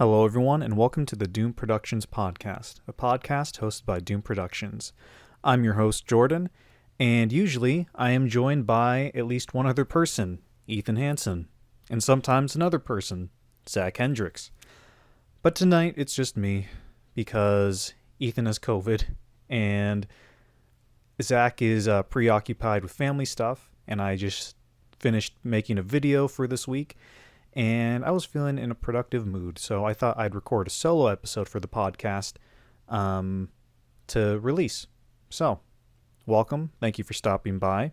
Hello, everyone, and welcome to the Doom Productions podcast, a podcast hosted by Doom Productions. I'm your host, Jordan, and usually I am joined by at least one other person, Ethan Hansen, and sometimes another person, Zach Hendricks. But tonight it's just me, because Ethan has COVID, and Zach is preoccupied with family stuff, and I just finished making a video for this week, and I was feeling in a productive mood, so I thought I'd record a solo episode for the podcast to release. So, welcome. Thank you for stopping by.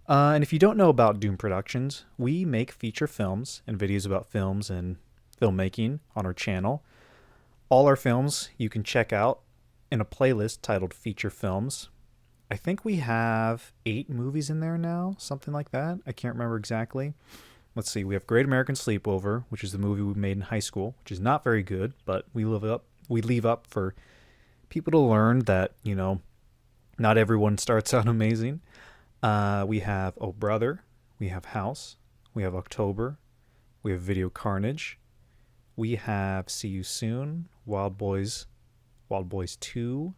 And if you don't know about Doom Productions, we make feature films and videos about films and filmmaking on our channel. All our films you can check out in a playlist titled Feature Films. I think we have 8 movies in there now, something like that. I can't remember exactly. Let's see, we have Great American Sleepover, which is the movie we made in high school, which is not very good, but we leave up for people to learn that, not everyone starts out amazing. We have Oh Brother, we have House, we have October, we have Video Carnage, we have See You Soon, Wild Boys 2,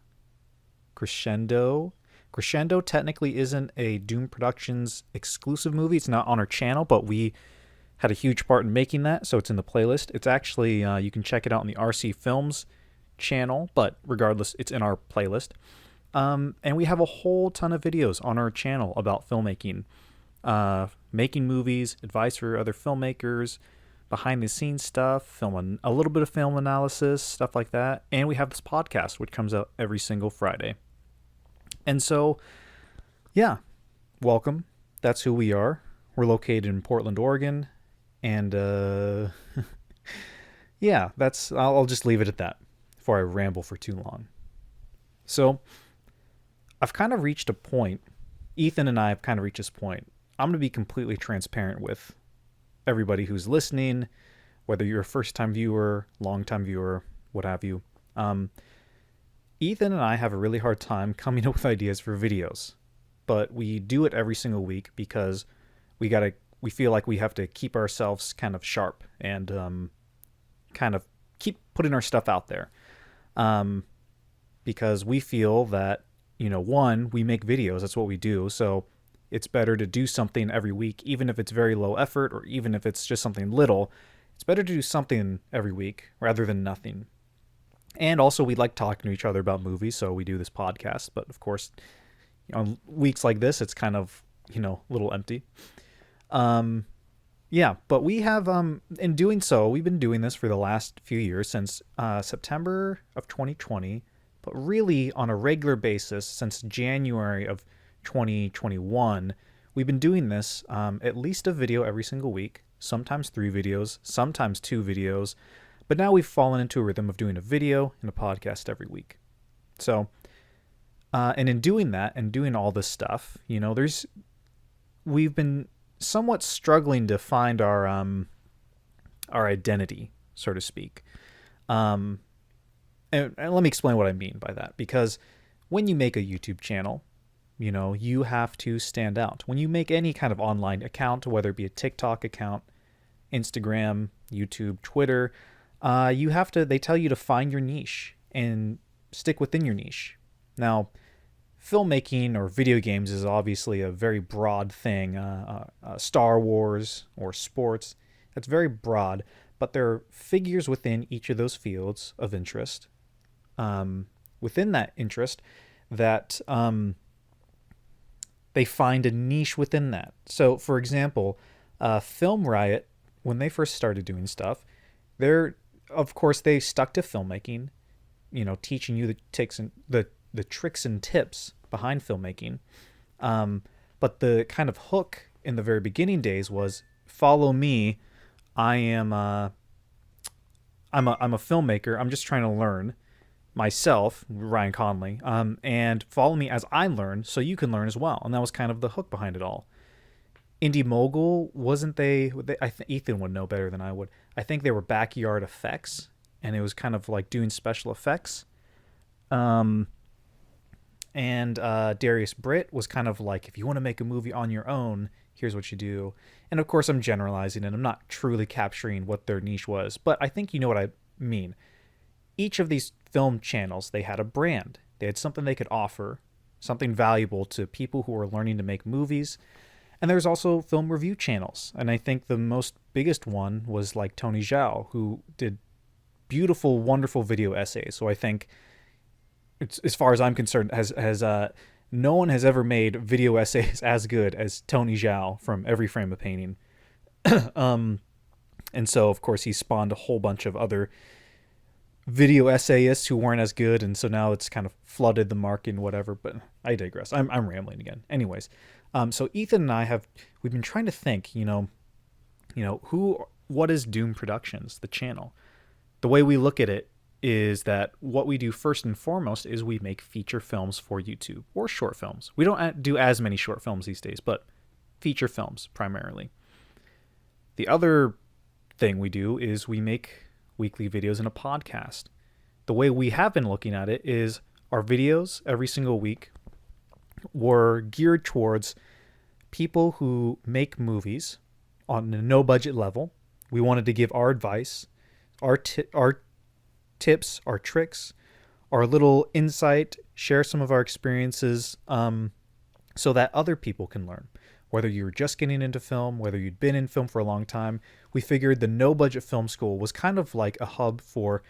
Crescendo. Crescendo technically isn't a Doom Productions exclusive movie. It's not on our channel, but we had a huge part in making that, so it's in the playlist. It's actually, you can check it out on the RC Films channel, but regardless, it's in our playlist. And we have a whole ton of videos on our channel about filmmaking, making movies, advice for other filmmakers, behind-the-scenes stuff, a little bit of film analysis, stuff like that. And we have this podcast, which comes out every single Friday. And so, yeah, welcome. That's who we are. We're located in Portland, Oregon. And, yeah, I'll just leave it at that before I ramble for too long. So, I've kind of reached a point. Ethan and I have kind of reached this point. I'm going to be completely transparent with everybody who's listening, whether you're a first-time viewer, long-time viewer, what have you. Ethan and I have a really hard time coming up with ideas for videos, but we do it every single week because we feel like we have to keep ourselves kind of sharp and kind of keep putting our stuff out there, because we feel that, one, we make videos, that's what we do, so it's better to do something every week, even if it's very low effort or even if it's just something little. It's better to do something every week rather than nothing. And also, we like talking to each other about movies, so we do this podcast. But of course, on weeks like this, it's kind of, a little empty. Yeah, but we have, in doing so, we've been doing this for the last few years, since September of 2020, but really on a regular basis since January of 2021. We've been doing this, at least a video every single week, sometimes 3 videos, sometimes 2 videos. But now we've fallen into a rhythm of doing a video and a podcast every week. So, and in doing that and doing all this stuff, we've been somewhat struggling to find our identity, so to speak. And let me explain what I mean by that. Because when you make a YouTube channel, you have to stand out. When you make any kind of online account, whether it be a TikTok account, Instagram, YouTube, Twitter, they tell you to find your niche and stick within your niche. Now, filmmaking or video games is obviously a very broad thing. Star Wars or sports, that's very broad, but there are figures within each of those fields of interest. Within that interest, that they find a niche within that. So, for example, Film Riot, when they first started doing stuff, of course, they stuck to filmmaking, teaching you the tricks and tips behind filmmaking. But the kind of hook in the very beginning days was, follow me. I'm a filmmaker. I'm just trying to learn myself, Ryan Conley, and follow me as I learn so you can learn as well. And that was kind of the hook behind it all. Indie Mogul, wasn't they I think Ethan would know better than I would. I think they were Backyard Effects, and it was kind of like doing special effects. And Darius Britt was kind of like, if you want to make a movie on your own, here's what you do. And of course, I'm generalizing and I'm not truly capturing what their niche was, but I think you know what I mean. Each of these film channels, they had a brand. They had something they could offer, something valuable to people who are learning to make movies. And there's also film review channels. And I think the most biggest one was like Tony Zhao, who did beautiful, wonderful video essays. So I think, it's, as far as I'm concerned, no one has ever made video essays as good as Tony Zhao from Every Frame of Painting. And so, of course, he spawned a whole bunch of other video essayists who weren't as good, and so now it's kind of flooded the market and whatever, but I digress. I'm rambling again. Anyways, so Ethan and I we've been trying to think, what is Doom Productions, the channel? The way we look at it is that what we do first and foremost is we make feature films for YouTube, or short films. We don't do as many short films these days, but feature films primarily. The other thing we do is we make weekly videos in a podcast. The way we have been looking at it is our videos every single week were geared towards people who make movies on a no budget level. We wanted to give our advice, our tips, our tricks, our little insight, share some of our experiences, so that other people can learn. Whether you're just getting into film, whether you'd been in film for a long time, we figured the No Budget Film School was kind of like a hub for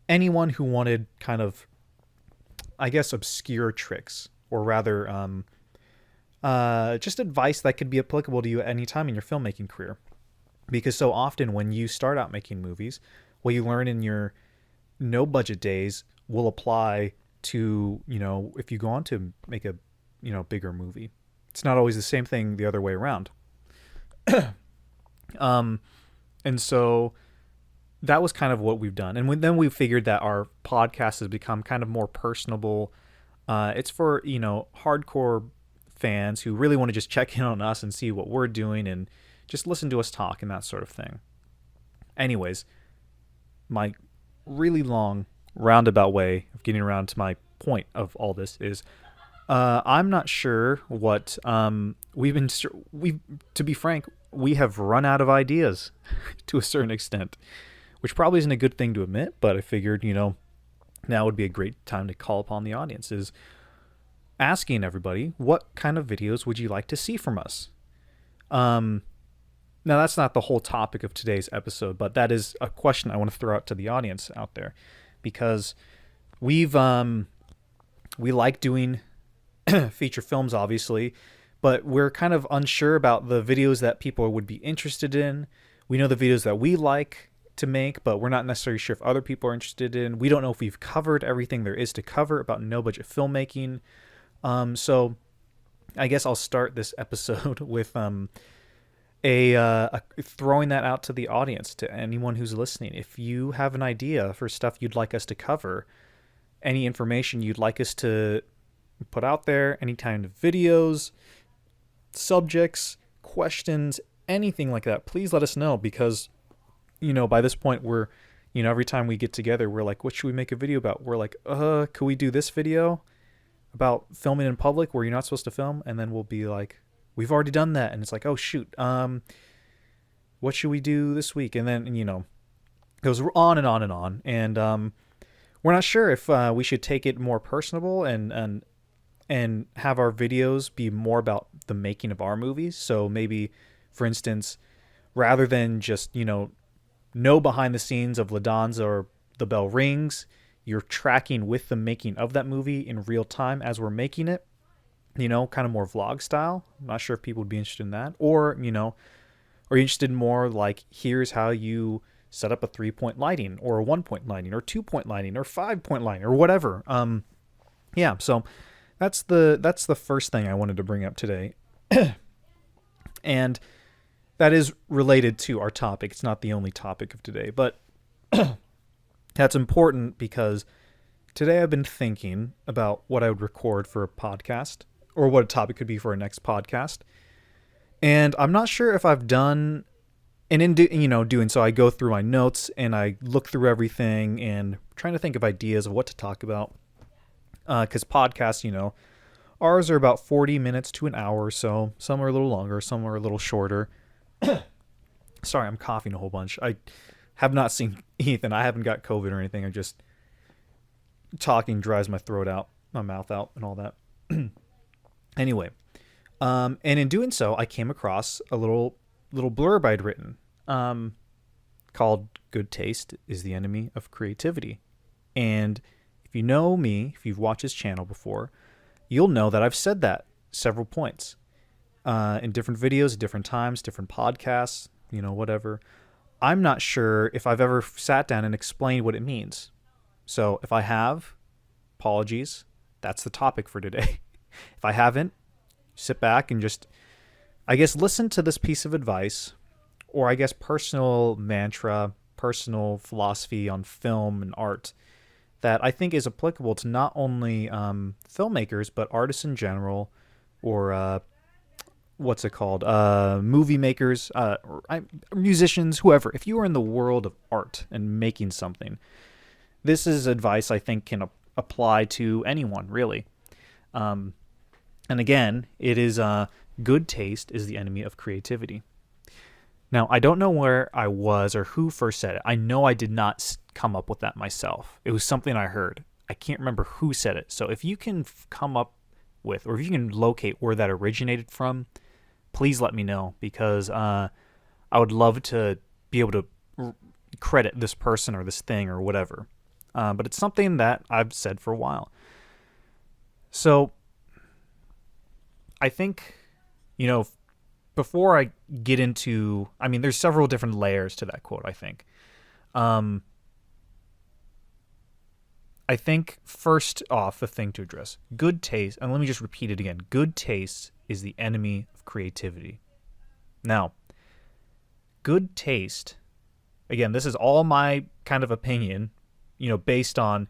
anyone who wanted kind of, I guess, obscure tricks, or rather, just advice that could be applicable to you at any time in your filmmaking career. Because so often when you start out making movies, what you learn in your no budget days will apply to, if you go on to make a, bigger movie. It's not always the same thing the other way around. And so that was kind of what we've done. And then we figured that our podcast has become kind of more personable. It's for, hardcore fans who really want to just check in on us and see what we're doing and just listen to us talk and that sort of thing. Anyways, my really long roundabout way of getting around to my point of all this is I'm not sure what to be frank, we have run out of ideas to a certain extent, which probably isn't a good thing to admit, but I figured, now would be a great time to call upon the audience, is asking everybody, what kind of videos would you like to see from us? Now that's not the whole topic of today's episode, but that is a question I want to throw out to the audience out there, because we like doing feature films, obviously, but we're kind of unsure about the videos that people would be interested in. We know the videos that we like to make, but we're not necessarily sure if other people are interested in. We don't know if we've covered everything there is to cover about no budget filmmaking. So I guess I'll start this episode with throwing that out to the audience, to anyone who's listening. If you have an idea for stuff you'd like us to cover, any information you'd like us to put out there, any kind of videos, subjects, questions, anything like that, please let us know, because by this point we're every time we get together we're like, what should we make a video about? We're like, could we do this video about filming in public where you're not supposed to film? And then we'll be like, we've already done that, and it's like, oh shoot, what should we do this week? And then it goes on and on and on, and we're not sure if we should take it more personable and have our videos be more about the making of our movies. So maybe, for instance, rather than just, know behind the scenes of La Danza or The Bell Rings, you're tracking with the making of that movie in real time as we're making it, kind of more vlog style. I'm not sure if people would be interested in that. Or, are you interested in more like, here's how you set up a 3-point lighting, or a 1-point lighting, or 2-point lighting, or 5-point lighting, or whatever. So that's the first thing I wanted to bring up today. And that is related to our topic. It's not the only topic of today, but that's important because today I've been thinking about what I would record for a podcast, or what a topic could be for a next podcast. And I'm not sure if I've done, and in doing so, I go through my notes and I look through everything and trying to think of ideas of what to talk about. Because podcasts, Ours are about 40 minutes to an hour or so. Some are a little longer, some are a little shorter. Sorry, I'm coughing a whole bunch. I have not seen Ethan. I haven't got COVID or anything. I just talking dries my throat out, my mouth out, and all that. Anyway, and in doing so, I came across a little blurb I'd written called "Good Taste is the Enemy of Creativity." And if you know me, if you've watched this channel before, you'll know that I've said that several points in different videos, at different times, different podcasts, whatever. I'm not sure if I've ever sat down and explained what it means. So if I have, apologies. That's the topic for today. If I haven't, sit back and just, I guess, listen to this piece of advice, or I guess personal mantra, personal philosophy on film and art that I think is applicable to not only filmmakers, but artists in general, or movie makers, musicians, whoever. If you are in the world of art and making something, this is advice I think can apply to anyone, really. And again, it is good taste is the enemy of creativity. Now, I don't know where I was or who first said it. I know I did not come up with that myself. It was something I heard. I can't remember who said it. So if you can come up with, or if you can locate where that originated from, please let me know, because I would love to be able to credit this person or this thing or whatever. But it's something that I've said for a while. So I think, before I get into, there's several different layers to that quote, I think. I think first off, the thing to address, good taste, and let me just repeat it again, good taste is the enemy of creativity. Now, good taste, again, this is all my kind of opinion, based on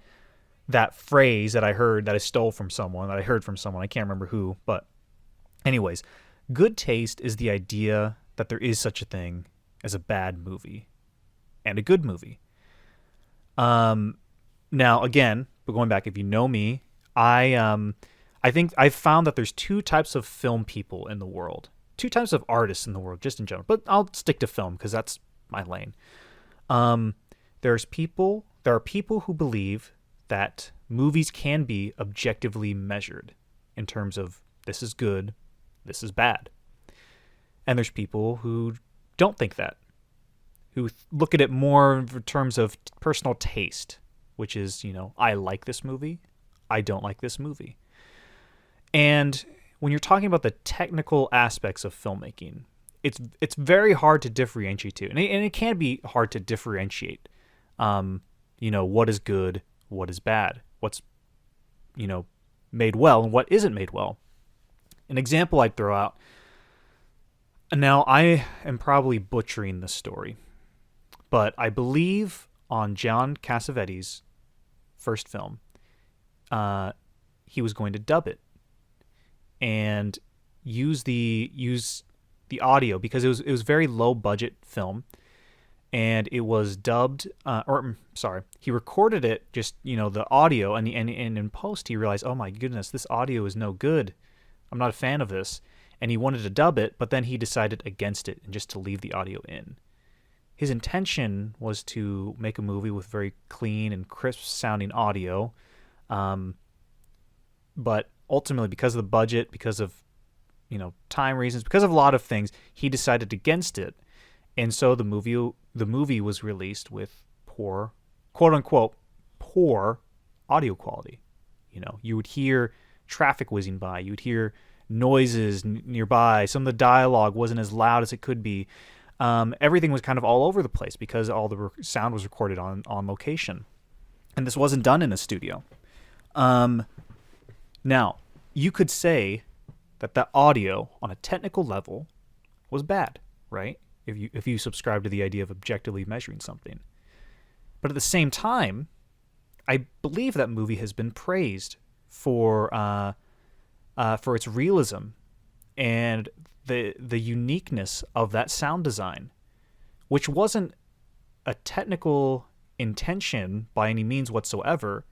that phrase that I heard, that I stole from someone, that I heard from someone, I can't remember who, but anyways, good taste is the idea that there is such a thing as a bad movie and a good movie. Now, again, but going back, if you know me, I think I've found that there's two types of film people in the world, two types of artists in the world, just in general. But I'll stick to film because that's my lane. There are people who believe that movies can be objectively measured in terms of this is good, this is bad. And there's people who don't think that, who look at it more in terms of personal taste, which is, I like this movie, I don't like this movie. And when you're talking about the technical aspects of filmmaking, it's very hard to differentiate too. And it can be hard to differentiate, what is good, what is bad, what's, made well and what isn't made well. An example I'd throw out, now I am probably butchering this story, but I believe on John Cassavetes' first film, he was going to dub it and use the audio, because it was very low budget film, and it was dubbed, he recorded it, just, the audio, and in post he realized, oh my goodness, this audio is no good. I'm not a fan of this. And he wanted to dub it, but then he decided against it and just to leave the audio in. His intention was to make a movie with very clean and crisp sounding audio. But ultimately, because of the budget, because of, time reasons, because of a lot of things, he decided against it. And so the movie was released with poor, quote unquote, poor audio quality. You would hear traffic whizzing by, you would hear noises nearby, some of the dialogue wasn't as loud as it could be. Everything was kind of all over the place because all the sound was recorded on location. And this wasn't done in a studio. Now, you could say that the audio on a technical level was bad, right? If you subscribe to the idea of objectively measuring something. But at the same time, I believe that movie has been praised for its realism and the uniqueness of that sound design, which wasn't a technical intention by any means whatsoever,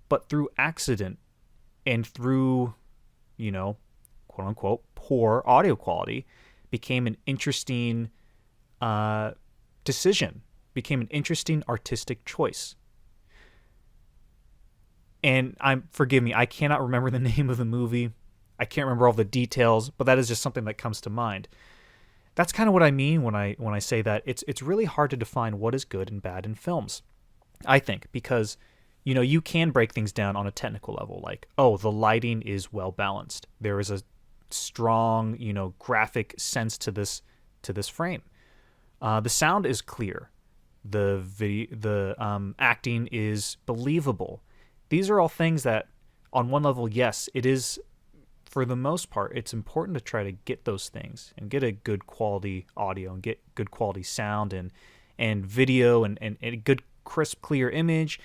but through accident and through quote unquote, poor audio quality became an interesting decision, became an interesting artistic choice. And forgive me, I cannot remember the name of the movie. I can't remember all the details, but that is just something that comes to mind. That's kind of what I mean when I say that it's really hard to define what is good and bad in films. I think because you can break things down on a technical level, like, oh, the lighting is well balanced. There is a strong, graphic sense to this frame. The sound is clear. The acting is believable. These are all things that, on one level, yes, it is. For the most part, it's important to try to get those things and get a good quality audio and get good quality sound and video and a good, crisp, clear image.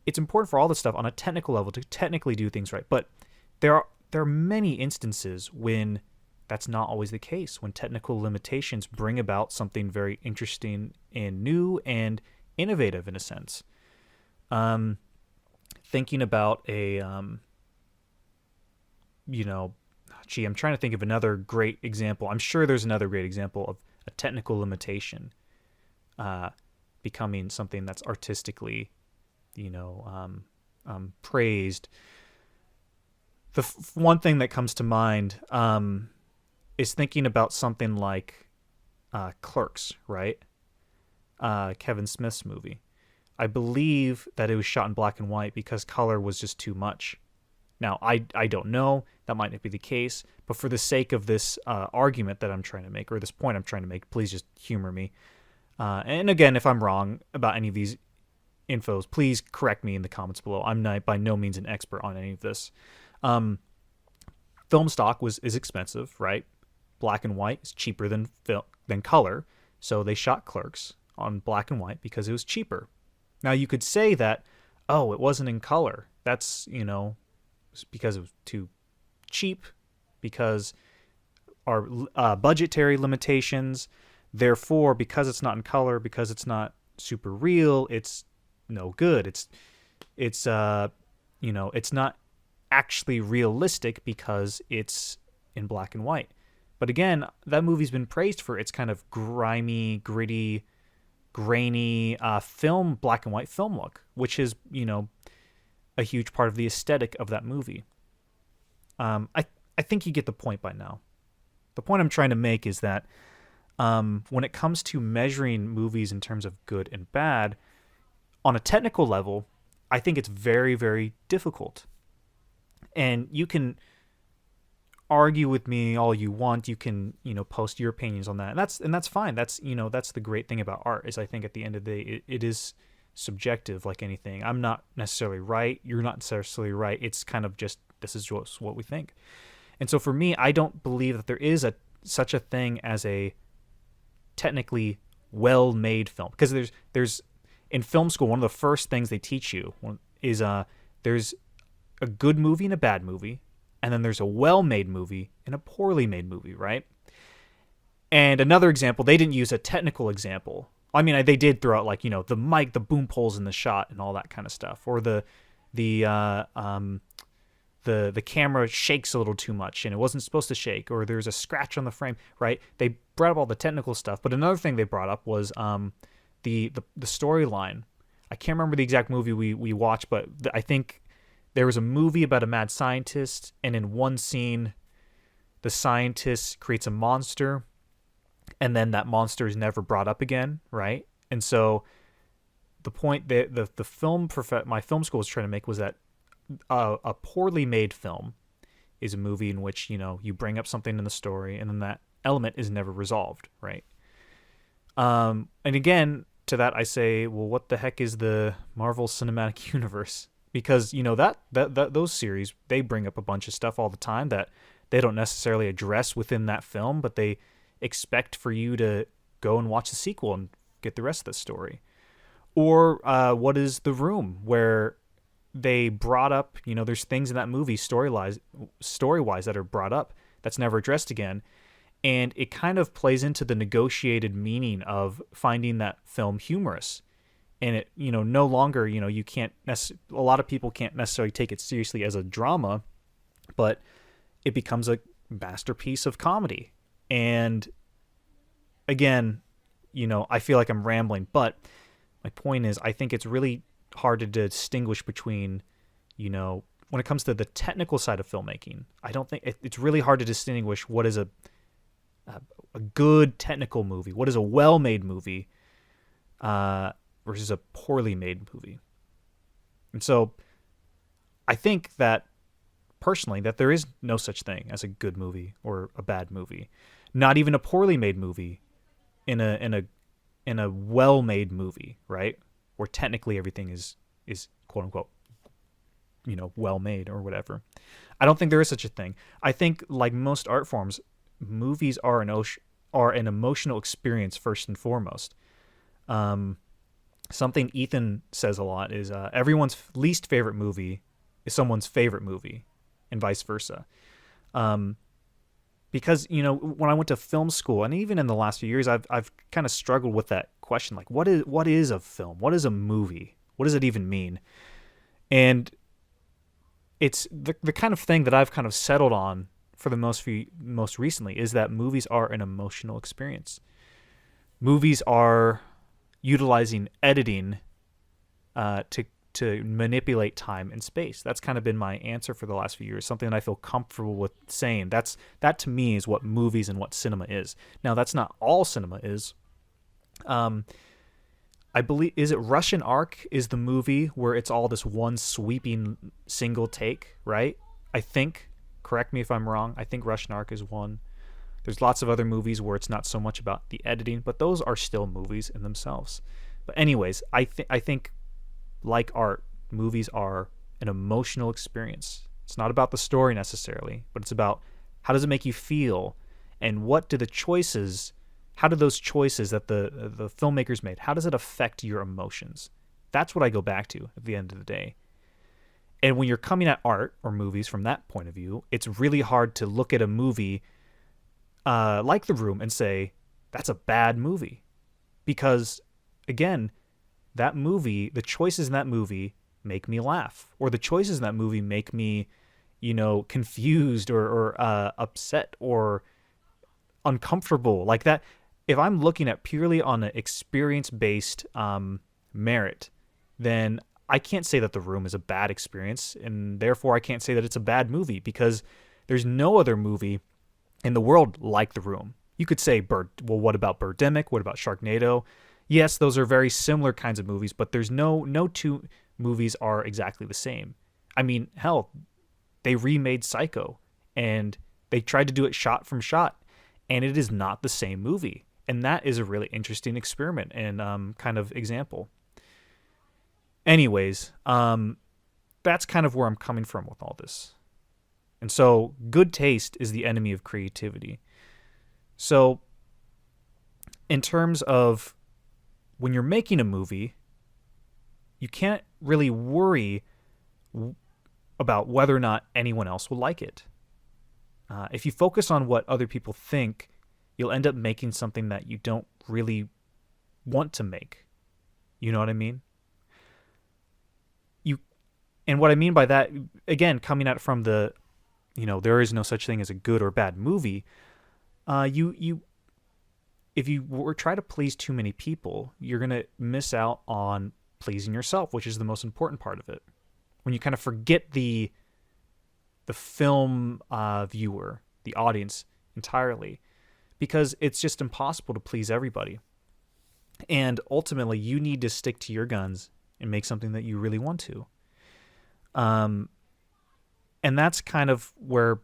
It's important for all this stuff on a technical level to technically do things right. But there are many instances when that's not always the case, when technical limitations bring about something very interesting and new and innovative in a sense. Thinking about I'm trying to think of another great example. I'm sure there's another great example of a technical limitation becoming something that's artistically, praised. The one thing that comes to mind is thinking about something like Clerks, right? Kevin Smith's movie. I believe that it was shot in black and white because color was just too much. Now, I don't know. That might not be the case. But for the sake of this argument that I'm trying to make, or this point I'm trying to make, please just humor me. And again, if I'm wrong about any of these infos, please correct me in the comments below. I'm not by no means an expert on any of this. Film stock is expensive, right? Black and white is cheaper than color. So they shot Clerks on black and white because it was cheaper. Now, you could say that, oh, it wasn't in color. That's, because it was too cheap, because our budgetary limitations. Therefore, because it's not in color, because it's not super real, it's no good. It's not actually realistic because it's in black and white. But again, that movie's been praised for its kind of grimy, gritty, grainy film, black and white film look, which is, a huge part of the aesthetic of that movie. I think you get the point by now. The point I'm trying to make is that when it comes to measuring movies in terms of good and bad, on a technical level, I think it's very, very difficult. And you can argue with me all you want. You can, post your opinions on that. And that's fine. That's the great thing about art is I think at the end of the day, it is subjective like anything. I'm not necessarily right. You're not necessarily right. It's kind of just, this is just what we think. And so for me, I don't believe that there is such a thing as a technically well-made film, because there's in film school, one of the first things they teach you is there's a good movie and a bad movie, and then there's a well-made movie and a poorly made movie, right? And another example, they didn't use a technical example. I mean, they did throw out the mic, the boom poles in the shot, and all that kind of stuff, or the camera shakes a little too much and it wasn't supposed to shake, or there's a scratch on the frame, right? They brought up all the technical stuff, but another thing they brought up was the storyline. I can't remember the exact movie we watched, but I think there was a movie about a mad scientist, and in one scene, the scientist creates a monster, and then that monster is never brought up again, right? And so the point that my film school was trying to make was that a poorly made film is a movie in which, you bring up something in the story and then that element is never resolved, right? And again, to that I say, well, what the heck is the Marvel Cinematic Universe? Because, that those series, they bring up a bunch of stuff all the time that they don't necessarily address within that film, but they expect for you to go and watch the sequel and get the rest of the story. Or what is The Room, where they brought up, there's things in that movie story-wise that are brought up that's never addressed again. And it kind of plays into the negotiated meaning of finding that film humorous. And it, no longer, a lot of people can't necessarily take it seriously as a drama, but it becomes a masterpiece of comedy. And again, I feel like I'm rambling, but my point is, I think it's really hard to distinguish between, when it comes to the technical side of filmmaking. I don't think it's really hard to distinguish what is a good technical movie, what is a well-made movie, versus a poorly made movie. And so I think that personally that there is no such thing as a good movie or a bad movie, not even a poorly made movie in a well-made movie, right? Where technically everything is quote unquote, well made or whatever. I don't think there is such a thing. I think, like most art forms, movies are an emotional experience first and foremost. Something Ethan says a lot is everyone's least favorite movie is someone's favorite movie, and vice versa. Because when I went to film school, and even in the last few years, I've kind of struggled with that question, like what is a film? What is a movie? What does it even mean? And it's the kind of thing that I've kind of settled on for the most recently is that movies are an emotional experience. Movies are utilizing editing to manipulate time and space. That's kind of been my answer for the last few years, something that I feel comfortable with saying. That to me is what movies and what cinema is. Now, that's not all cinema is. I believe, is it Russian Ark is the movie where it's all this one sweeping single take, right? I think, correct me if I'm wrong, I think Russian Ark is one. There's lots of other movies where it's not so much about the editing, but those are still movies in themselves. But anyways, I think like art, movies are an emotional experience. It's not about the story necessarily, but it's about how does it make you feel, and how do those choices that the filmmakers made, how does it affect your emotions? That's what I go back to at the end of the day. And when you're coming at art or movies from that point of view, it's really hard to look at a movie like The Room and say, that's a bad movie. Because, again, that movie, the choices in that movie make me laugh. Or the choices in that movie make me, confused or upset or uncomfortable. Like that. If I'm looking at purely on an experience-based merit, then I can't say that The Room is a bad experience, and therefore I can't say that it's a bad movie, because there's no other movie in the world like The Room. You could say, what about Birdemic? What about Sharknado? Yes, those are very similar kinds of movies, but there's no two movies are exactly the same. I mean, hell, they remade Psycho, and they tried to do it shot from shot, and it is not the same movie. And that is a really interesting experiment and kind of example. Anyways, that's kind of where I'm coming from with all this. And so good taste is the enemy of creativity. So in terms of when you're making a movie, you can't really worry about whether or not anyone else will like it. If you focus on what other people think, you'll end up making something that you don't really want to make. You know what I mean? And what I mean by that, again, coming out from the, there is no such thing as a good or bad movie. If you try to please too many people, you're going to miss out on pleasing yourself, which is the most important part of it. When you kind of forget the film viewer, the audience entirely, because it's just impossible to please everybody. And ultimately, you need to stick to your guns and make something that you really want to. And that's kind of where,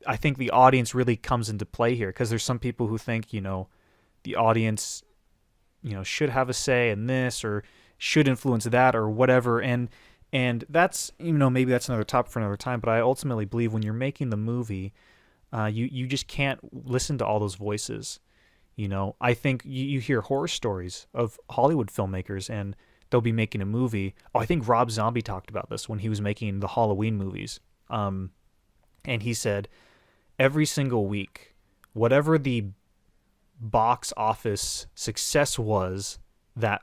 I think the audience really comes into play here, because there's some people who think, the audience, should have a say in this or should influence that or whatever. And that's, maybe that's another topic for another time, but I ultimately believe when you're making the movie, you just can't listen to all those voices. I think you hear horror stories of Hollywood filmmakers, and they'll be making a movie. Oh, I think Rob Zombie talked about this when he was making the Halloween movies. And he said every single week, whatever the box office success was that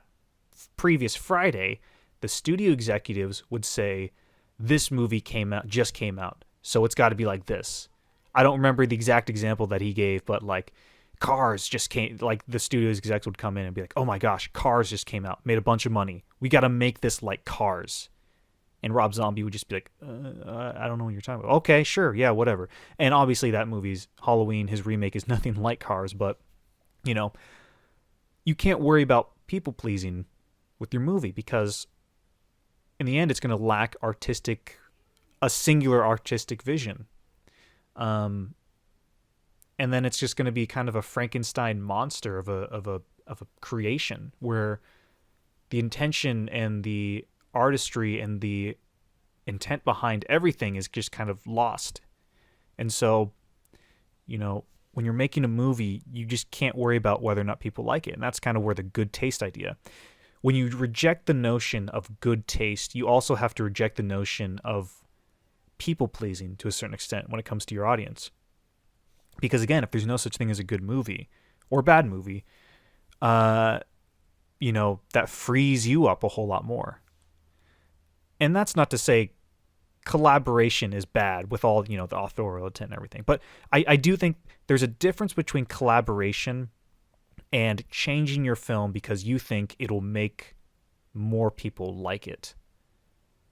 previous Friday, the studio executives would say, this movie just came out, so it's got to be like this. I don't remember the exact example that he gave, but like Cars just came, like the studio's execs would come in and be like, oh my gosh, Cars just came out, made a bunch of money. We got to make this like Cars. And Rob Zombie would just be like, I don't know what you're talking about. Okay, sure, yeah, whatever. And obviously that movie's Halloween, his remake is nothing like Cars, but, you know, you can't worry about people pleasing with your movie because in the end it's going to lack a singular artistic vision. And then it's just going to be kind of a Frankenstein monster of a creation where the intention and the artistry and the intent behind everything is just kind of lost. And so, you know, when you're making a movie, you just can't worry about whether or not people like it. And that's kind of where the good taste idea. When you reject the notion of good taste, you also have to reject the notion of people pleasing to a certain extent when it comes to your audience. Because again, if there's no such thing as a good movie or a bad movie, you know, that frees you up a whole lot more. And that's not to say collaboration is bad with all, you know, the authorial intent and everything. But I do think there's a difference between collaboration and changing your film because you think it'll make more people like it.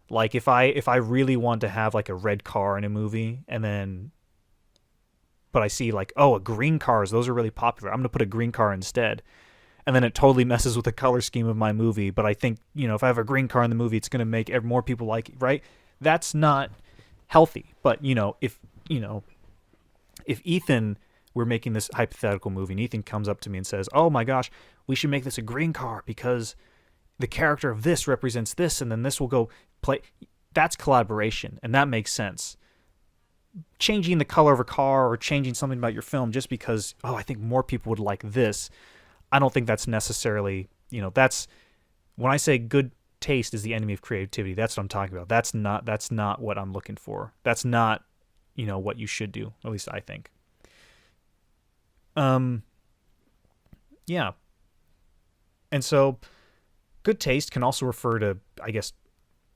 Like if I really want to have like a red car in a movie but I see like, oh, green cars, those are really popular, I'm going to put a green car instead. And then it totally messes with the color scheme of my movie. But I think, you know, if I have a green car in the movie, it's going to make more people like it, right? That's not healthy. But, you know, if Ethan were making this hypothetical movie and Ethan comes up to me and says, oh my gosh, we should make this a green car because the character of this represents this and then this will go play. That's collaboration and that makes sense. Changing the color of a car or changing something about your film just because, oh, I think more people would like this, I don't think that's necessarily, you know, that's when I say good taste is the enemy of creativity, that's what I'm talking about. That's not what I'm looking for. That's not, you know, what you should do, at least I think. Yeah. And so good taste can also refer to, I guess,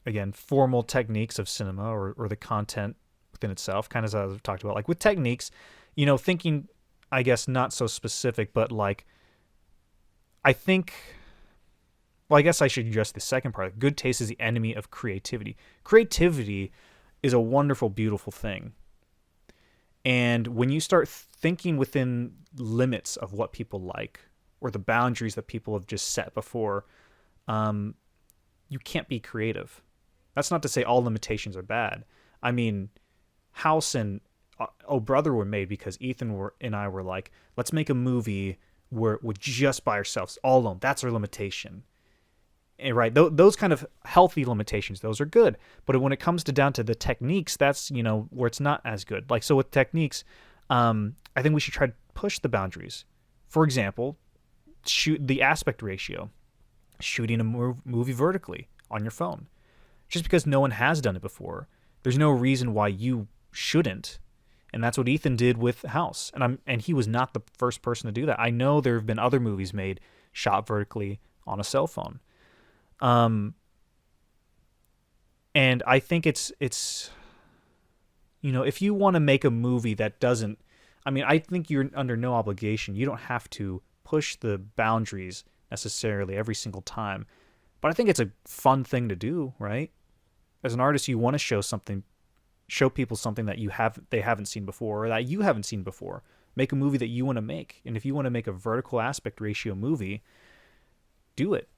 again, formal techniques of cinema or the content within itself, kind of as I've talked about. Like with techniques, you know, thinking, I guess, not so specific, but like, I think, well, I guess I should address the second part. Good taste is the enemy of creativity. Creativity is a wonderful, beautiful thing. And when you start thinking within limits of what people like or the boundaries that people have just set before, you can't be creative. That's not to say all limitations are bad. I mean, House and Oh Brother were made because Ethan and I were like, let's make a movie where we're just by ourselves, all alone. That's our limitation. And right, those kind of healthy limitations, those are good. But when it comes down to the techniques, that's, you know, where it's not as good. Like, so with techniques, I think we should try to push the boundaries. For example, shoot the aspect ratio, shooting a movie vertically on your phone. Just because no one has done it before, there's no reason why you shouldn't. And that's what Ethan did with House. And he was not the first person to do that. I know there have been other movies made shot vertically on a cell phone. And I think it's you know, if you want to make a movie that doesn't, I mean, I think you're under no obligation. You don't have to push the boundaries necessarily every single time. But I think it's a fun thing to do, right? As an artist, you want to show people something that they haven't seen before or that you haven't seen before. Make a movie that you want to make. And if you want to make a vertical aspect ratio movie, do it.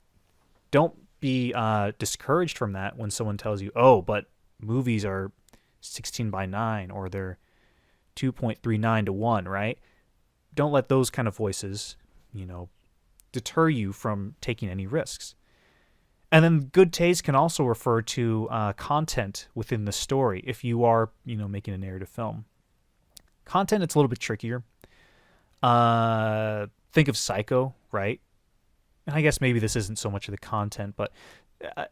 Don't be discouraged from that when someone tells you, oh, but movies are 16:9 or they're 2.39 to 1, right? Don't let those kind of voices, you know, deter you from taking any risks. And then good taste can also refer to content within the story if you are, you know, making a narrative film. Content, it's a little bit trickier. Think of Psycho, right? And I guess maybe this isn't so much of the content, but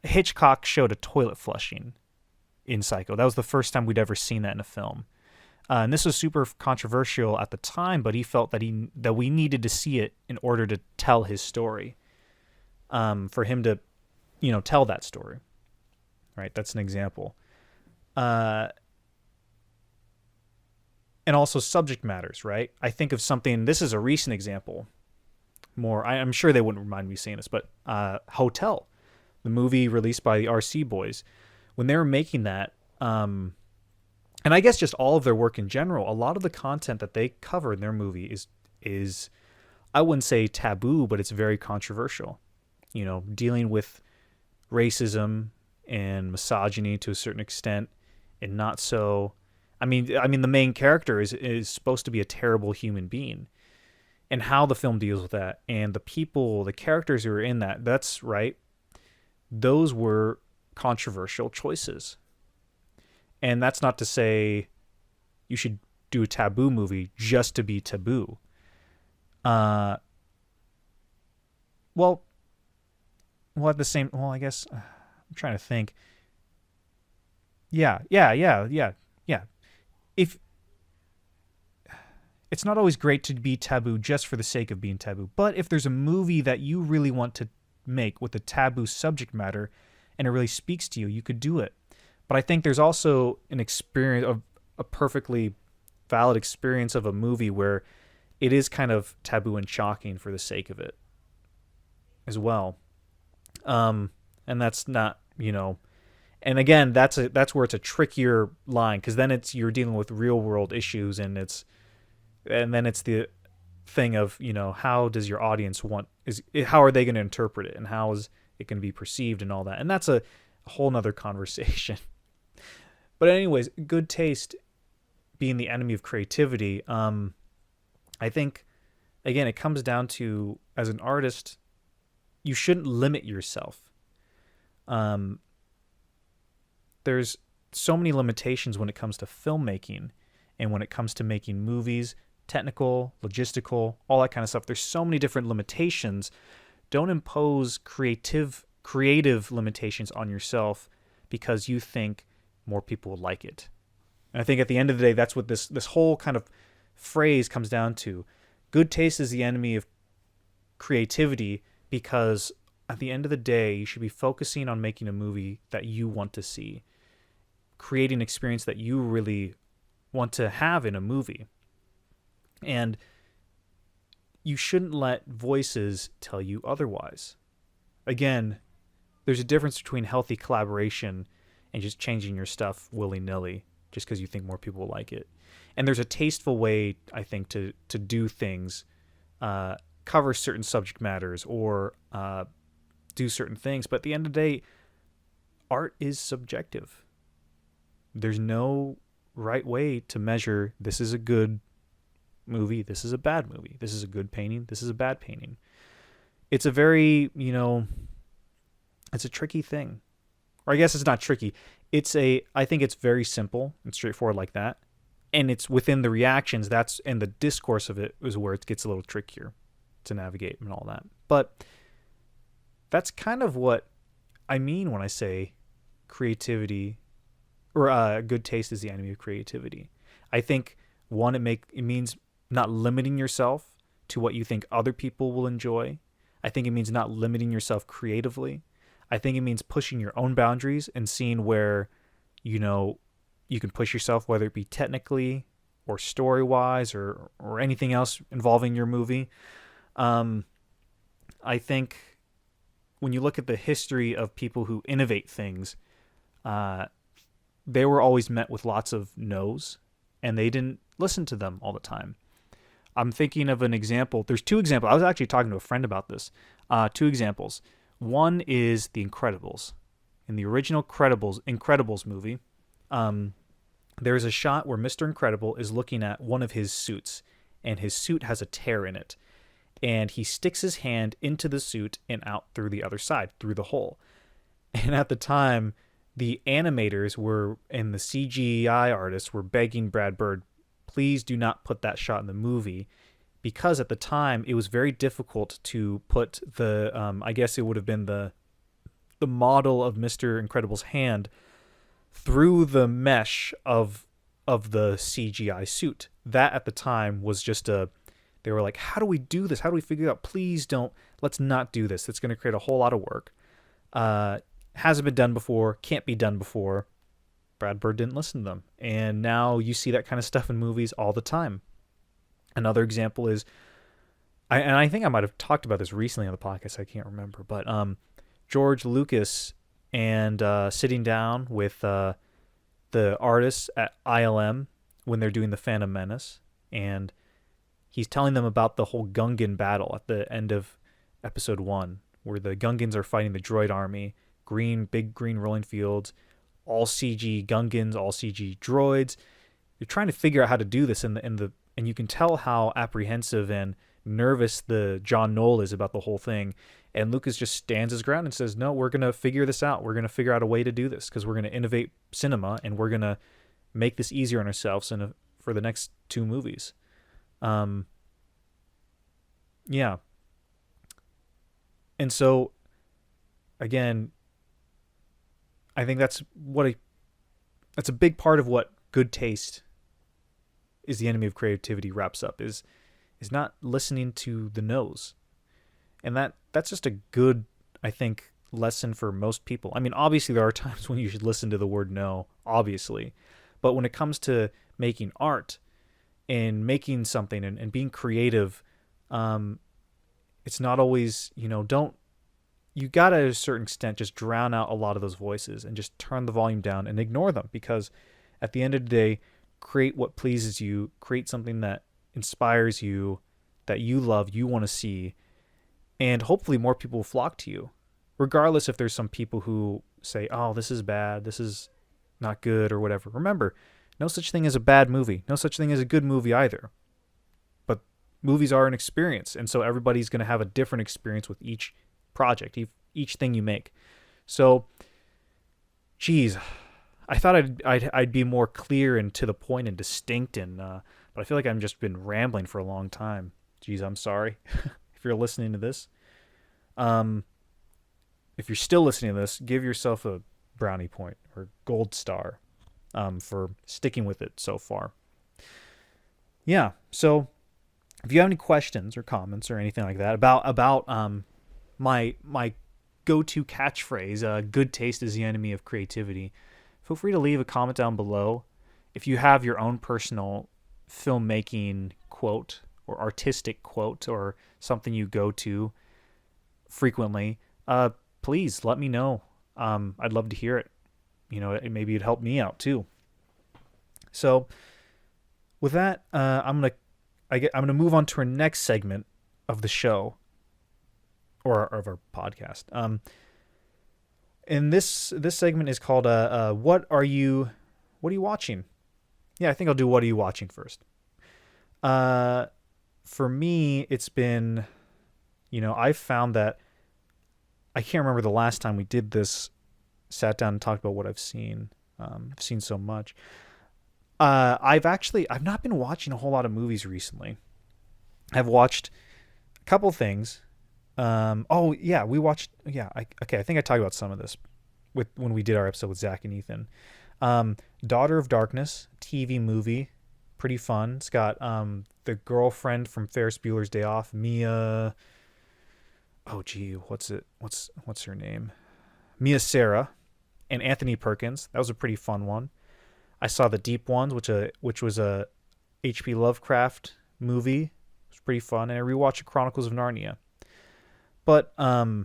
Hitchcock showed a toilet flushing in Psycho. That was the first time we'd ever seen that in a film. And this was super controversial at the time, but he felt that we needed to see it in order to tell his story. For him to, you know, tell that story. Right? That's an example. Uh, and also subject matters, right? I think of something, this is a recent example. I'm sure they wouldn't mind me saying this, but Hotel, the movie released by the RC Boys, when they were making that, and I guess just all of their work in general, a lot of the content that they cover in their movie is I wouldn't say taboo, but it's very controversial. You know, dealing with racism and misogyny to a certain extent, and not so. I mean, the main character is supposed to be a terrible human being, and how the film deals with that, and the people, the characters who are in that. That's right. Those were controversial choices, and that's not to say you should do a taboo movie just to be taboo. Uh, well, at the same, well, I guess I'm trying to think. Yeah. If it's not always great to be taboo just for the sake of being taboo, but if there's a movie that you really want to make with a taboo subject matter and it really speaks to you, you could do it. But I think there's also an experience of a perfectly valid experience of a movie where it is kind of taboo and shocking for the sake of it as well. And that's not, and again, that's where it's a trickier line, because then you're dealing with real world issues, and then it's the thing of, how does your audience how are they going to interpret it, and how is it going to be perceived, and all that, and that's a whole nother conversation. But anyways, good taste being the enemy of creativity. I think, again, it comes down to, as an artist, you shouldn't limit yourself. Um, there's so many limitations when it comes to filmmaking and when it comes to making movies, technical, logistical, all that kind of stuff. There's so many different limitations. Don't impose creative limitations on yourself because you think more people will like it. And I think at the end of the day, that's what this whole kind of phrase comes down to. Good taste is the enemy of creativity, because at the end of the day, you should be focusing on making a movie that you want to see, creating an experience that you really want to have in a movie. And you shouldn't let voices tell you otherwise. Again, there's a difference between healthy collaboration and just changing your stuff willy-nilly just because you think more people will like it. And there's a tasteful way, I think, to do things, cover certain subject matters, or do certain things. But at the end of the day, art is subjective. There's no right way to measure, this is a good movie, this is a bad movie, this is a good painting, this is a bad painting. It's a very, it's a tricky thing. Or I guess it's not tricky. I think it's very simple and straightforward like that. And it's within the reactions, and the discourse of it is where it gets a little trickier to navigate and all that. But that's kind of what I mean when I say creativity, or good taste is the enemy of creativity. I think, one, it means not limiting yourself to what you think other people will enjoy. I think it means not limiting yourself creatively. I think it means pushing your own boundaries and seeing where, you can push yourself, whether it be technically or story-wise or anything else involving your movie. I think when you look at the history of people who innovate things, they were always met with lots of no's, and they didn't listen to them all the time. I'm thinking of an example. There's two examples. I was actually talking to a friend about this. Two examples. One is The Incredibles. In the original Incredibles movie, there's a shot where Mr. Incredible is looking at one of his suits, and his suit has a tear in it. And he sticks his hand into the suit and out through the other side, through the hole. And at the time, the animators and the CGI artists were begging Brad Bird, please do not put that shot in the movie, because at the time it was very difficult to put I guess it would have been the model of Mr. Incredible's hand through the mesh of the CGI suit. That at the time was just they were like, how do we do this? How do we figure it out? Please let's not do this. It's going to create a whole lot of work. Hasn't been done before, can't be done before. Brad Bird didn't listen to them. And now you see that kind of stuff in movies all the time. Another example is, I think I might have talked about this recently on the podcast, I can't remember, but George Lucas and sitting down with the artists at ILM when they're doing the Phantom Menace, and he's telling them about the whole Gungan battle at the end of episode 1, where the Gungans are fighting the droid army, big green rolling fields, all CG Gungans, all CG droids. You're trying to figure out how to do this and you can tell how apprehensive and nervous the John Knoll is about the whole thing. And Lucas just stands his ground and says, no, we're going to figure this out. We're going to figure out a way to do this because we're going to innovate cinema and we're going to make this easier on ourselves for the next 2 movies. Yeah. And so, again, I think that's a big part of what good taste is the enemy of creativity wraps up, is not listening to the no's. And that's just a good, I think, lesson for most people. I mean, obviously there are times when you should listen to the word no, obviously. But when it comes to making art and making something and being creative, it's not always, you gotta, at a certain extent, just drown out a lot of those voices and just turn the volume down and ignore them, because at the end of the day, create what pleases you, create something that inspires you, that you love, you want to see, and hopefully more people will flock to you, regardless if there's some people who say, oh, this is bad, this is not good, or whatever. Remember, no such thing as a bad movie, no such thing as a good movie either. But movies are an experience, and so everybody's going to have a different experience with each project, each thing you make. So, geez, I thought I'd be more clear and to the point and distinct, but I feel like I've just been rambling for a long time. Geez, I'm sorry if you're listening to this. If you're still listening to this, give yourself a brownie point or gold star for sticking with it so far. Yeah, so if you have any questions or comments or anything like that about my go-to catchphrase, good taste is the enemy of creativity, feel free to leave a comment down below. If you have your own personal filmmaking quote or artistic quote or something you go to frequently, please let me know. I'd love to hear it. Maybe it'd help me out too. So with that, I'm gonna move on to our next segment of the show, or of our podcast. And this segment is called what are you watching? Yeah, I think I'll do what are you watching first. For me, it's been, I've found that I can't remember the last time we did this, sat down and talked about what I've seen. I've seen so much. I've not been watching a whole lot of movies recently. I've watched a couple things. I think I talked about some of this when we did our episode with Zach and Ethan. Daughter of Darkness, TV movie, pretty fun. It's got the girlfriend from Ferris Bueller's Day Off, Mia. Oh gee, what's her name? Mia Sara, and Anthony Perkins. That was a pretty fun one. I saw The Deep Ones, which was a H.P. Lovecraft movie. It was pretty fun, and I rewatched Chronicles of Narnia. But I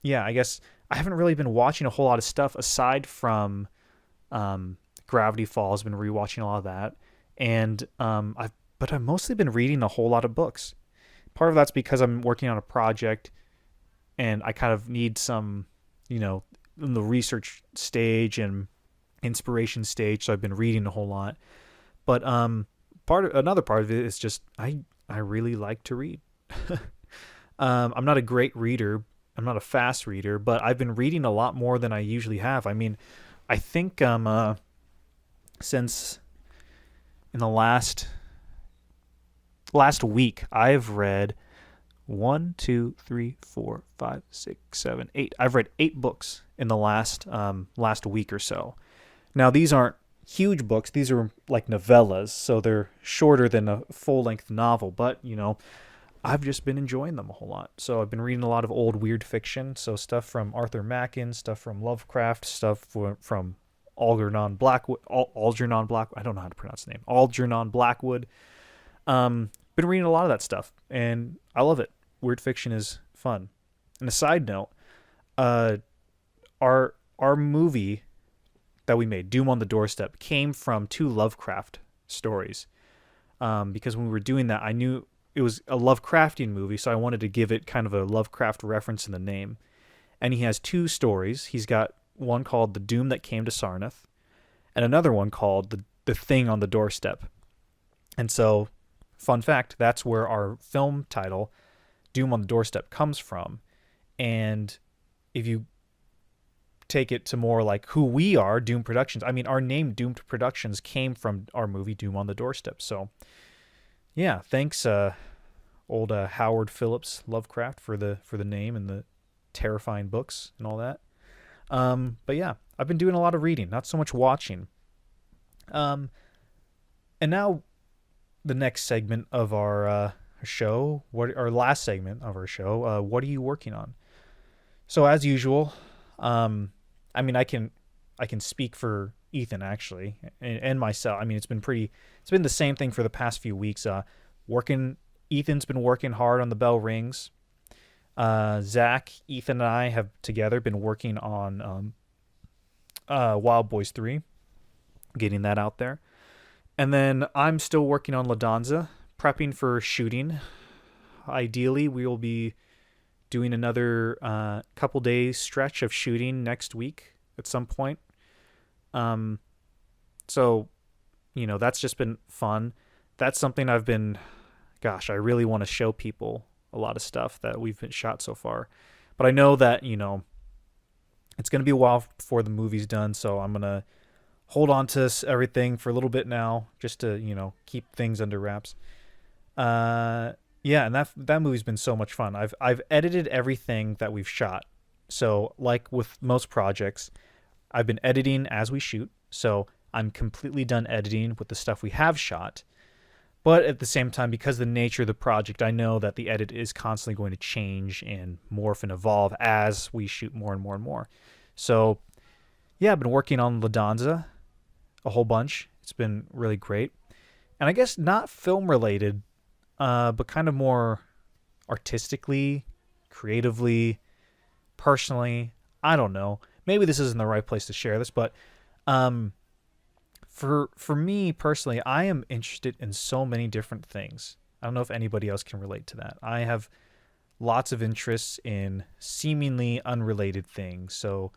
guess I haven't really been watching a whole lot of stuff aside from Gravity Falls. I've been rewatching a lot of that, and I've mostly been reading a whole lot of books. Part of that's because I'm working on a project, and I kind of need some, in the research stage and inspiration stage. So I've been reading a whole lot. But another part of it is just I really like to read. I'm not a great reader. I'm not a fast reader, but I've been reading a lot more than I usually have. I mean, I think since in the last week, I've read 1, 2, 3, 4, 5, 6, 7, 8. I've read 8 books in the last week or so. Now, these aren't huge books. These are like novellas, so they're shorter than a full-length novel, but, I've just been enjoying them a whole lot. So I've been reading a lot of old weird fiction, so stuff from Arthur Machen, stuff from Lovecraft, stuff from Algernon Blackwood. I don't know how to pronounce the name. Algernon Blackwood. Been reading a lot of that stuff, and I love it. Weird fiction is fun. And a side note, our movie that we made, Doom on the Doorstep, came from 2 Lovecraft stories. Because when we were doing that, I knew it was a Lovecraftian movie, so I wanted to give it kind of a Lovecraft reference in the name. And he has 2 stories. He's got one called The Doom That Came to Sarnath, and another one called The Thing on the Doorstep. And so, fun fact, that's where our film title, Doom on the Doorstep, comes from. And if you take it to more like who we are, Doom Productions, I mean, our name, Doom Productions, came from our movie, Doom on the Doorstep. So, yeah, thanks, old Howard Phillips Lovecraft for the name and the terrifying books and all that. But yeah, I've been doing a lot of reading, not so much watching. And now the next segment of our show, our last segment of our show, what are you working on? So as usual, I mean, I can speak for Ethan actually, and myself. I mean, it's been the same thing for the past few weeks. Ethan's been working hard on The Bell Rings. Zach, Ethan, and I have together been working on Wild Boys 3, getting that out there. And then I'm still working on La Danza, prepping for shooting. Ideally, we will be doing another couple days stretch of shooting next week at some point. So, that's just been fun. That's something I really want to show people a lot of stuff that we've been shot so far. But I know that, it's going to be a while before the movie's done, so I'm going to hold on to everything for a little bit now just to, keep things under wraps. Yeah, and that movie's been so much fun. I've edited everything that we've shot. So, like with most projects, I've been editing as we shoot. So, I'm completely done editing with the stuff we have shot. But at the same time, because of the nature of the project, I know that the edit is constantly going to change and morph and evolve as we shoot more and more and more. So, yeah, I've been working on La Danza a whole bunch. It's been really great. And I guess not film related, but kind of more artistically, creatively, personally. I don't know. Maybe this isn't the right place to share this, but for me personally, I am interested in so many different things. I don't know if anybody else can relate to that. I have lots of interests in seemingly unrelated things. So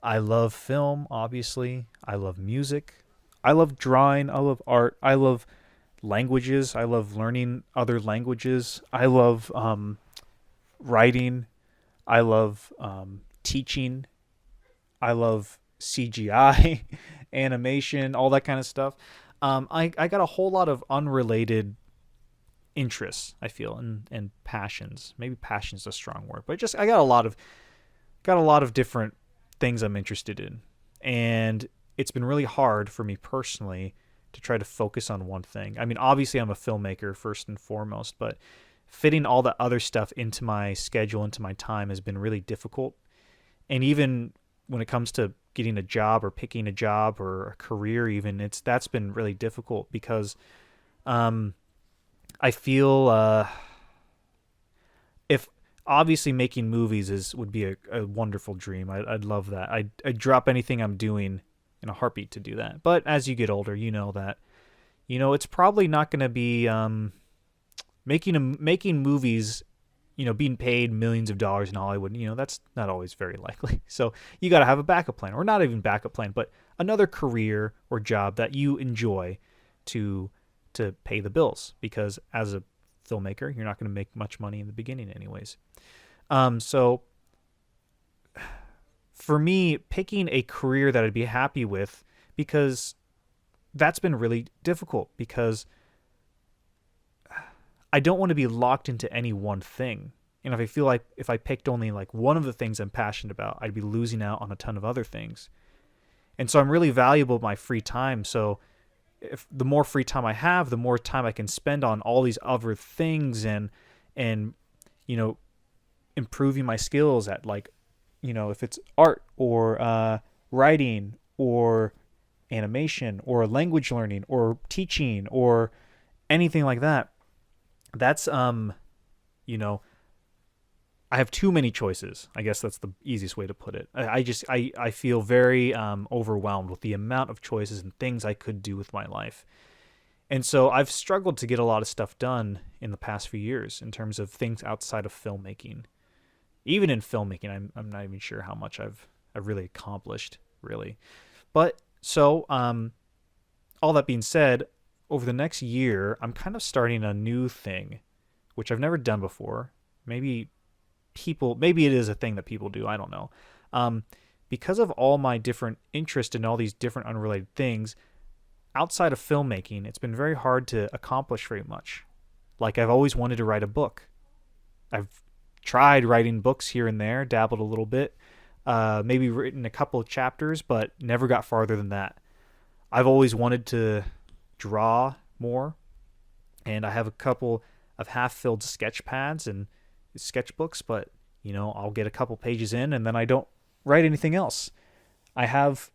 I love film, obviously. I love music. I love drawing. I love art. I love languages. I love learning other languages. I love writing. I love teaching. I love CGI, animation, all that kind of stuff. I got a whole lot of unrelated interests, I feel, and passions. Maybe passion's a strong word, but I got a lot of different things I'm interested in. And it's been really hard for me personally to try to focus on one thing. I mean, obviously I'm a filmmaker first and foremost, but fitting all the other stuff into my schedule, into my time has been really difficult. And even when it comes to getting a job or picking a job or a career, even that's been really difficult because I feel if obviously making movies would be a wonderful dream. I'd love that. I'd drop anything I'm doing in a heartbeat to do that. But as you get older, you know that it's probably not going to be making movies. Being paid millions of dollars in Hollywood, that's not always very likely. So you got to have a backup plan, or not even backup plan, but another career or job that you enjoy to pay the bills. Because as a filmmaker, you're not going to make much money in the beginning anyways. So for me, picking a career that I'd be happy with, because that's been really difficult because I don't want to be locked into any one thing. And if I feel like if I picked only like one of the things I'm passionate about, I'd be losing out on a ton of other things. And so I'm really valuable my free time. So if the more free time I have, the more time I can spend on all these other things and improving my skills at if it's art or writing or animation or language learning or teaching or anything like that, that's you know, I have too many choices. I guess that's the easiest way to put it. I feel very overwhelmed with the amount of choices and things I could do with my life. And so I've struggled to get a lot of stuff done in the past few years in terms of things outside of filmmaking. Even in filmmaking, I'm not even sure how much I've really accomplished, really. But so all that being said, over the next year, I'm kind of starting a new thing, which I've never done before. Maybe it is a thing that people do. I don't know. Because of all my different interest in all these different unrelated things, outside of filmmaking, it's been very hard to accomplish very much. Like, I've always wanted to write a book. I've tried writing books here and there, dabbled a little bit, maybe written a couple of chapters, but never got farther than that. I've always wanted to draw more, and I have a couple of half-filled sketch pads and sketchbooks, but I'll get a couple pages in and then I don't write anything else. I have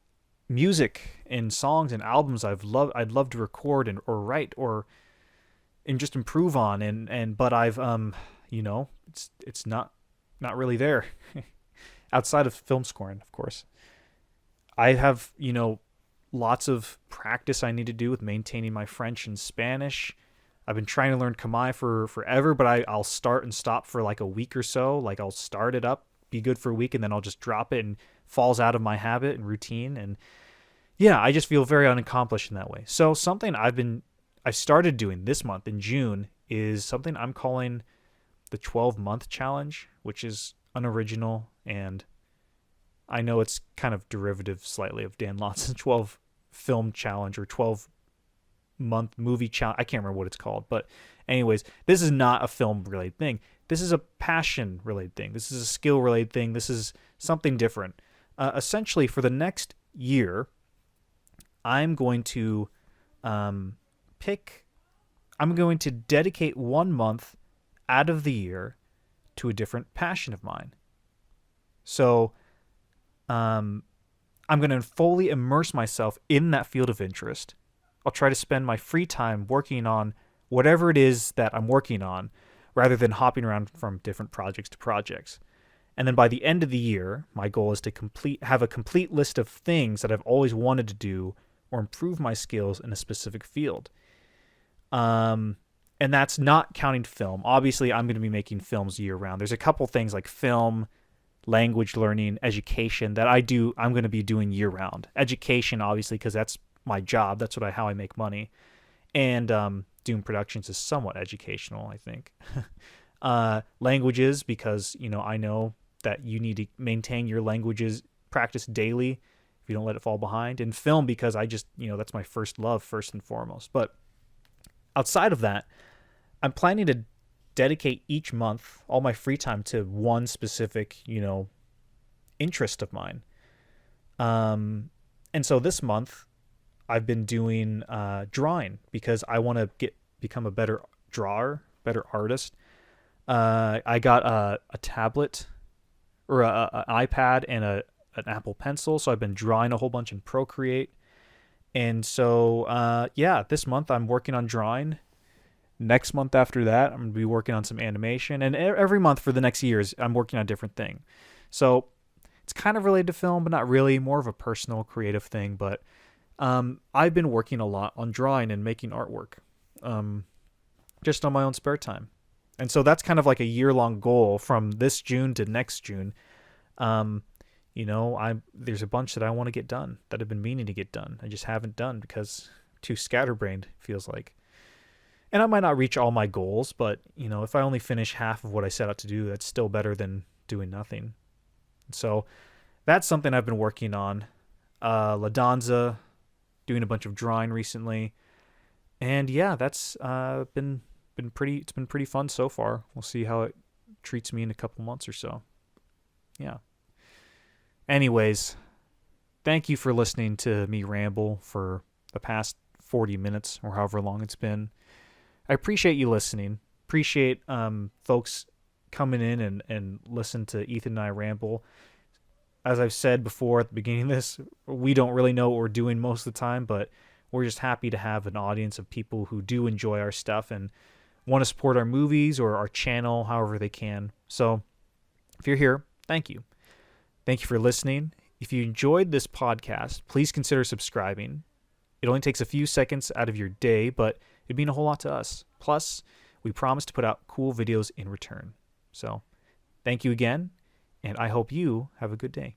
music and songs and albums I'd love to record or write and just improve on, but I've it's not really there. Outside of film scoring, of course. I have, lots of practice I need to do with maintaining my French and Spanish. I've been trying to learn Khmer for forever, but I'll start and stop for like a week or so. Like, I'll start it up, be good for a week, and then I'll just drop it and falls out of my habit and routine. And yeah, I just feel very unaccomplished in that way. So something I started doing this month in June is something I'm calling the 12-month challenge, which is unoriginal, and I know it's kind of derivative slightly of Dan Latson's 12 film challenge or 12-month movie challenge. I can't remember what it's called, but anyways, this is not a film related thing. This is a passion related thing. This is a skill related thing. This is something different. Essentially, for the next year, I'm going to dedicate 1 month out of the year to a different passion of mine. So I'm going to fully immerse myself in that field of interest. I'll try to spend my free time working on whatever it is that I'm working on, rather than hopping around from different projects to projects. And then by the end of the year, my goal is to have a complete list of things that I've always wanted to do or improve my skills in a specific field. And that's not counting film. Obviously, I'm going to be making films year round. There's a couple things like film, language learning, education that I'm going to be doing year round. Education, obviously, because that's my job. That's how I make money. And Doom Productions is somewhat educational, I think. Languages, because I know that you need to maintain your languages practice daily if you don't let it fall behind. And film, because I just that's my first love, first and foremost. But outside of that, I'm planning to dedicate each month all my free time to one specific interest of mine. And so this month I've been doing drawing, because I want to become a better drawer, better artist. I got a tablet or an iPad and an Apple Pencil, so I've been drawing a whole bunch in Procreate. And so this month I'm working on drawing. Next month after that, I'm going to be working on some animation. And every month for the next years, I'm working on a different thing. So it's kind of related to film, but not really. More of a personal, creative thing. But I've been working a lot on drawing and making artwork, just on my own spare time. And so that's kind of like a year-long goal from this June to next June. There's a bunch that I want to get done, that I've been meaning to get done. I just haven't done because I'm too scatterbrained, feels like. And I might not reach all my goals, but, if I only finish half of what I set out to do, that's still better than doing nothing. So that's something I've been working on. La Danza, doing a bunch of drawing recently. And yeah, that's been pretty fun so far. We'll see how it treats me in a couple months or so. Yeah. Anyways, thank you for listening to me ramble for the past 40 minutes or however long it's been. I appreciate you listening. Appreciate folks coming in and listen to Ethan and I ramble. as I've said before at the beginning of this, we don't really know what we're doing most of the time, but we're just happy to have an audience of people who do enjoy our stuff and want to support our movies or our channel however they can. So if you're here, thank you. Thank you for listening. If you enjoyed this podcast, please consider subscribing. It only takes a few seconds out of your day, but it'd mean a whole lot to us. Plus, we promise to put out cool videos in return. So thank you again, and I hope you have a good day.